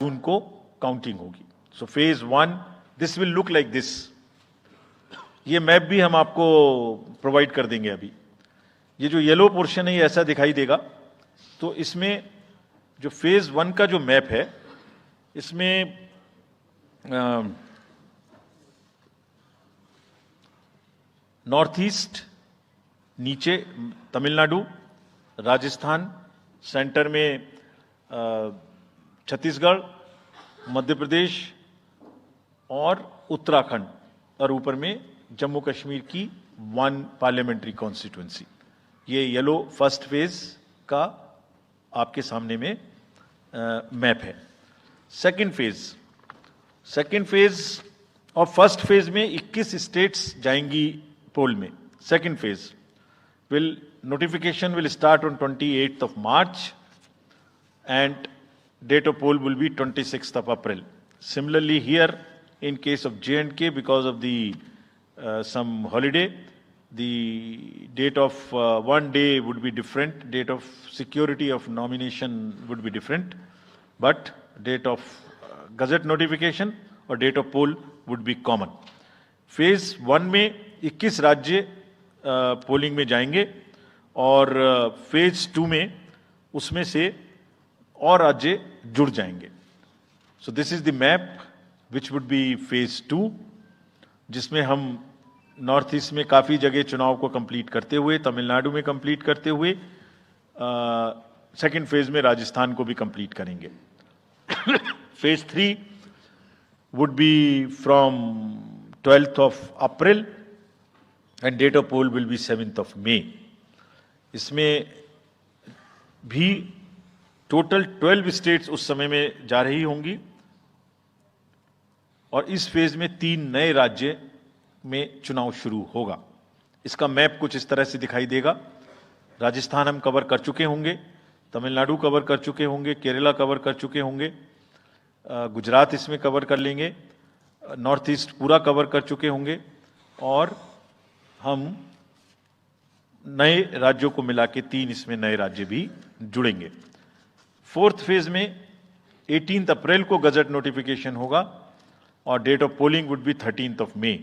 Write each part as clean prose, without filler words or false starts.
जून को काउंटिंग होगी। So phase 1 this will look like this. ये मैप भी हम आपको प्रोवाइड कर देंगे। अभी ये जो येलो पोर्शन है ये ऐसा दिखाई देगा। तो इसमें जो फेज 1 का जो मैप है इसमें नॉर्थ ईस्ट, नीचे तमिलनाडु, राजस्थान, सेंटर में छत्तीसगढ़, मध्य प्रदेश और उत्तराखंड, और ऊपर में जम्मू कश्मीर की 1 पार्लियामेंट्री कॉन्स्टिट्यूंसी। ये येलो फर्स्ट फेज का आपके सामने में मैप है। सेकंड फेज और फर्स्ट फेज में 21 स्टेट्स जाएंगी पोल में। Second phase notification will start on 28th of March and date of poll will be 26th of April. Similarly here in case of J&K, because of the some holiday, the date of one day would be different, date of security of nomination would be different, but date of gazette notification or date of poll would be common. Phase 1 में 21 राज्य polling में जाएंगे और phase 2 में उसमें से और राज्य जुड़ जाएंगे। So this is the map which would be phase 2, जिसमें हम नॉर्थ ईस्ट में काफी जगह चुनाव को कंप्लीट करते हुए, तमिलनाडु में कंप्लीट करते हुए, सेकंड फेज में राजस्थान को भी कंप्लीट करेंगे। Phase 3 would be from 12th of April and date of poll will be 7th of May. इसमें भी टोटल 12 स्टेट्स उस समय में जा रही होंगी और इस फेज में 3 नए राज्य में चुनाव शुरू होगा। इसका मैप कुछ इस तरह से दिखाई देगा। राजस्थान हम कवर कर चुके होंगे, तमिलनाडु कवर कर चुके होंगे, केरला कवर कर चुके होंगे, गुजरात इसमें कवर कर लेंगे, नॉर्थ ईस्ट पूरा कवर कर चुके होंगे और हम नए राज्यों को मिला के 3 इसमें नए राज्य भी जुड़ेंगे। फोर्थ फेज में 18 अप्रैल को गजट नोटिफिकेशन होगा और date of polling would be 13th of May.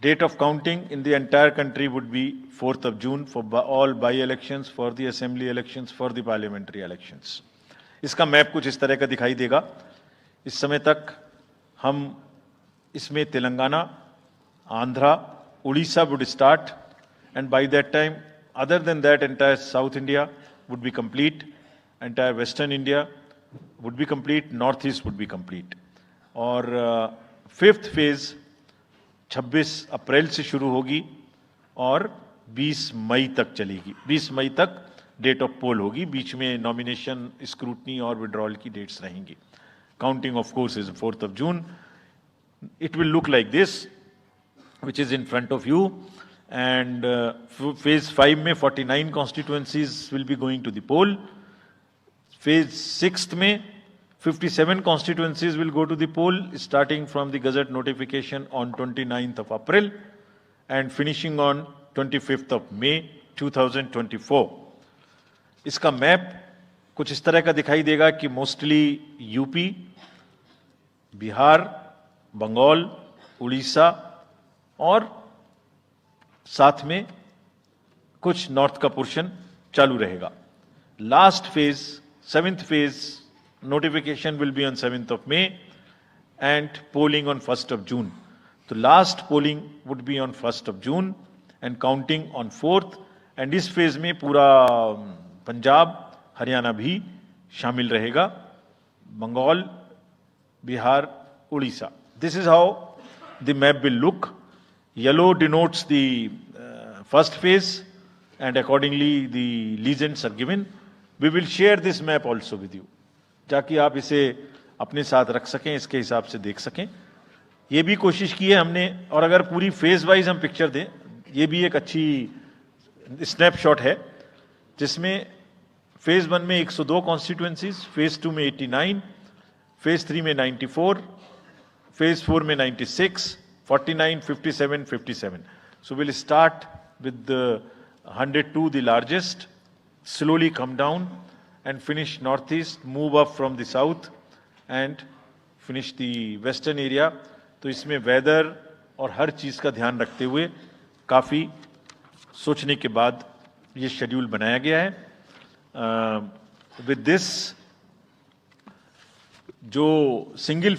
Date of counting in the entire country would be 4th of June for all by-elections, for the assembly elections, for the parliamentary elections. इसका map कुछ इस तरह का दिखाई देगा। इस समय तक हम इसमें Telangana, Andhra, Odisha would start, and by that time, other than that, entire South India would be complete, entire Western India would be complete, Northeast would be complete. और फिफ्थ फेज 26 अप्रैल से शुरू होगी और 20 मई तक चलेगी। 20 मई तक डेट ऑफ पोल होगी, बीच में नॉमिनेशन, स्क्रूटनी और विड्रॉल की डेट्स रहेंगी। Counting of course is 4th of June. It will look like this, which is in front of you, and phase 5 में 49 constituencies will be going to the poll. Phase 6 में 57 constituencies will go to the poll, starting from the gazette notification on 29th of April and finishing on 25th of May 2024. इसका map कुछ इस तरह का दिखाई देगा कि मोस्टली यूपी, बिहार, बंगाल, उड़ीसा और साथ में कुछ नॉर्थ का पोर्शन चालू रहेगा। Last phase, 7th phase, notification will be on 7th of May and polling on 1st of June. तो last polling would be on 1st of June and counting on 4th, and इस phase में पूरा पंजाब, हरियाणा भी शामिल रहेगा, Bengal, Bihar, Orissa. This is how the map will look. Yellow denotes the first phase and accordingly the legends are given. We will share this map also with you, ताकि आप इसे अपने साथ रख सकें, इसके हिसाब से देख सकें। ये भी कोशिश की है हमने, और अगर पूरी फेज वाइज हम पिक्चर दें, ये भी एक अच्छी स्नैपशॉट है, जिसमें फेज 1 में 102 कॉन्स्टिट्यूएंसीज, फेज 2 में 89, फेज 3 में 94, फेज 4 में 96, 49, 57, 57. So we'll start with the 102, the largest, slowly come down, and finish northeast, move up from the south and finish the western area. तो इसमें वेदर और हर चीज का ध्यान रखते हुए काफी सोचने के बाद ये शेड्यूल बनाया गया है। विद दिस जो सिंगल